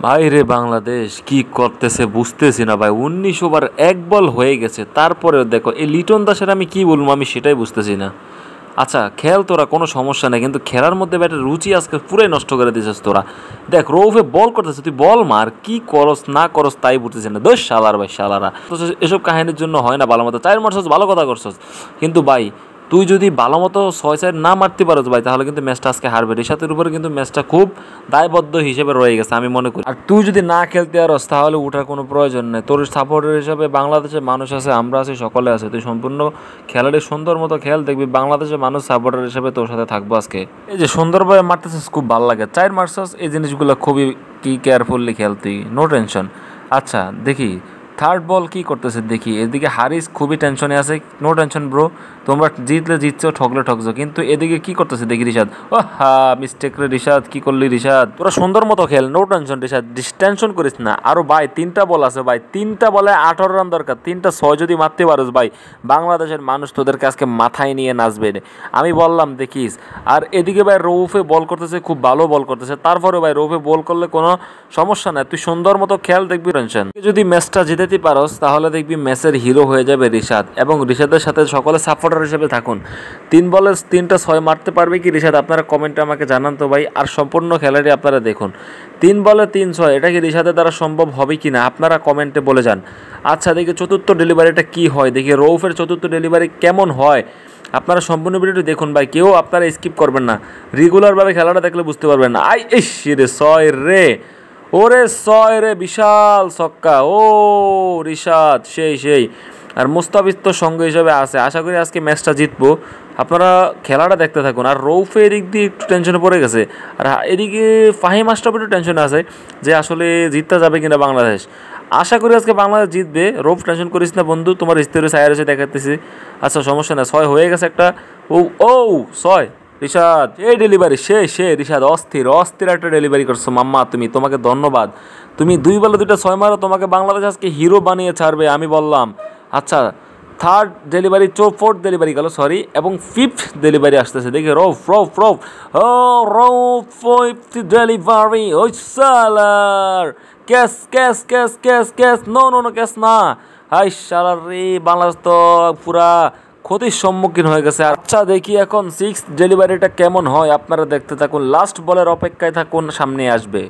ভাইরে বাংলাদেশ কি করতেছে বুঝতেছি না ভাই। ১৯ ওভার ১ বল হয়ে গেছে, তারপরেও দেখো এই লিটন দাসের আমি কি বলবো, আমি সেটাই বুঝতেছি না। আচ্ছা খেল তোরা, কোনো সমস্যা নেই, কিন্তু খেলার মধ্যে ব্যাটের রুচি আজকে পুরাই নষ্ট করে দিয়েছিস তোরা। দেখ রৌফে বল করতেছে, তুই বল মার, কি করস না করস তাই বুঝতেছি না। দোষ শালার ভাই শালারা, এসব কাহিনীর জন্য হয় না ভালো মতো। ৪ মারছস, ভালো কথা করছস, কিন্তু ভাই তুই যদি ভালো মতো ৬-৪ না মারতে পারোস ভাই, তাহলে কিন্তু ম্যাচটা আজকে হারবে। রিশাতের উপরে কিন্তু ম্যাচটা খুব দায়বদ্ধ হিসেবে রয়ে গেছে আমি মনে করি। আর তুই যদি না খেলতে পারস তাহলে ওঠার কোনো প্রয়োজন নেই। তোর সাপোর্টার হিসাবে বাংলাদেশের মানুষ আছে, আমরা আছি, সকলে আছে। তুই সম্পূর্ণ খেলাটি সুন্দর মতো খেল, দেখবি বাংলাদেশের মানুষ সাপোর্টার হিসেবে তোর সাথে থাকবো আজকে। এই যে সুন্দরভাবে মারতেছিস, খুব ভালো লাগে। ৪ মারছস, এই জিনিসগুলো খুবই কি কেয়ারফুললি খেল তুই, নো টেনশন। আচ্ছা দেখি থার্ড বল কি করতেছে দেখি। এদিকে হারিস খুবই টেনশনে আছে, নো টেনশন ব্রো, তোমরা জিতলে জিতছো, ঠকলে ঠকছো। কিন্তু এদিকে কি করতেছে দেখি রিশাদ, ও হা মিস্টেক রে রিশাদ, কি করলি রিশাদ? তোরা সুন্দর মতো খেল, নো টেনশন রিশাদ, টেনশন করিস না। আরও ভাই 3টা বল আছে ভাই, 3টা বলে 18 রান দরকার। 3টা 6 যদি মারতে পারোস ভাই, বাংলাদেশের মানুষ তোদেরকে আজকে মাথায় নিয়ে নাচবে আমি বললাম, দেখিস। আর এদিকে ভাই রৌফে বল করতেছে, খুব ভালো বল করতেছে। তারপরে ভাই রৌফে বল করলে কোনো সমস্যা নাই, তুই সুন্দর মতো খেল, দেখবি টেনশন। যদি ম্যাচটা জিতে পারস তাহলে দেখবি ম্যাচের হিরো হয়ে যাবে রিশাদ, এবং রিশাদের সাথে সকলে সাপোর্টার হিসেবে থাকুন। 3 বলে 3টা 6 মারতে পারবে কি রিশাদ? আপনারা কমেন্টে আমাকে জানান তো ভাই। আর সম্পূর্ণ খেলাটি আপনারা দেখুন, 3 বলে 3 6, এটা কি রিশাদের দ্বারা সম্ভব হবে কি না আপনারা কমেন্টে বলে যান। আচ্ছা দেখি চতুর্থ ডেলিভারিটা কি হয়, দেখি রৌফের চতুর্থ ডেলিভারি কেমন হয়। আপনারা সম্পূর্ণ ভিডিওটি দেখুন ভাই, কেউ আপনারা স্কিপ করবেন না, রেগুলারভাবে খেলাটা দেখলে বুঝতে পারবেন না। ইস রে 6 রে, ওরে 6 রে, বিশাল ছক্কা। ও রিশাদ সেই। আর মুস্তাফিজ তো সঙ্গে হিসাবে আছে, আশা করি আজকে ম্যাচটা জিতবো। আপনারা খেলাটা দেখতে থাকুন। আর রৌফে এদিক দিয়ে একটু টেনশনে পড়ে গেছে, আর এদিকে ফাহিম আশরাফ একটু টেনশনে আছে যে আসলে জিততে যাবে কিনা বাংলাদেশ। আশা করি আজকে বাংলাদেশ জিতবে। রৌফ টেনশন করিস না বন্ধু, তোমার স্থির সায়ার এসে দেখাতেছি। আচ্ছা সমস্যা না, 6 হয়ে গেছে একটা। ও ও 6 রিশাদ, এই ডেলিভারি সে রিশাদ, অস্থির একটা ডেলিভারি করছো মাম্মা, তোমাকে ধন্যবাদ। তুমি 2 বলে 2টা 6 মারো, তোমাকে বাংলাদেশ আজকে হিরো বানিয়ে ছাড়বে আমি বললাম। আচ্ছা থার্ড ডেলিভারি, ফোর্থ ডেলিভারি গেল সরি, এবং 5th ডেলিভারি আসতেছে দেখি। রৌফ ও রৌফ 5th ডেলিভারি, ওই সালার ক্যাচ নো ক্যাচ না। হাই সালার রে, বাংলাদেশ তো পুরা ক্ষতির সম্মুখীন হয়ে গেছে। আচ্ছা দেখি এখন 6th ডেলিভারিটা কেমন হয়, আপনারা দেখতে থাকুন, লাস্ট বলের অপেক্ষায় থাকুন, সামনে আসবে।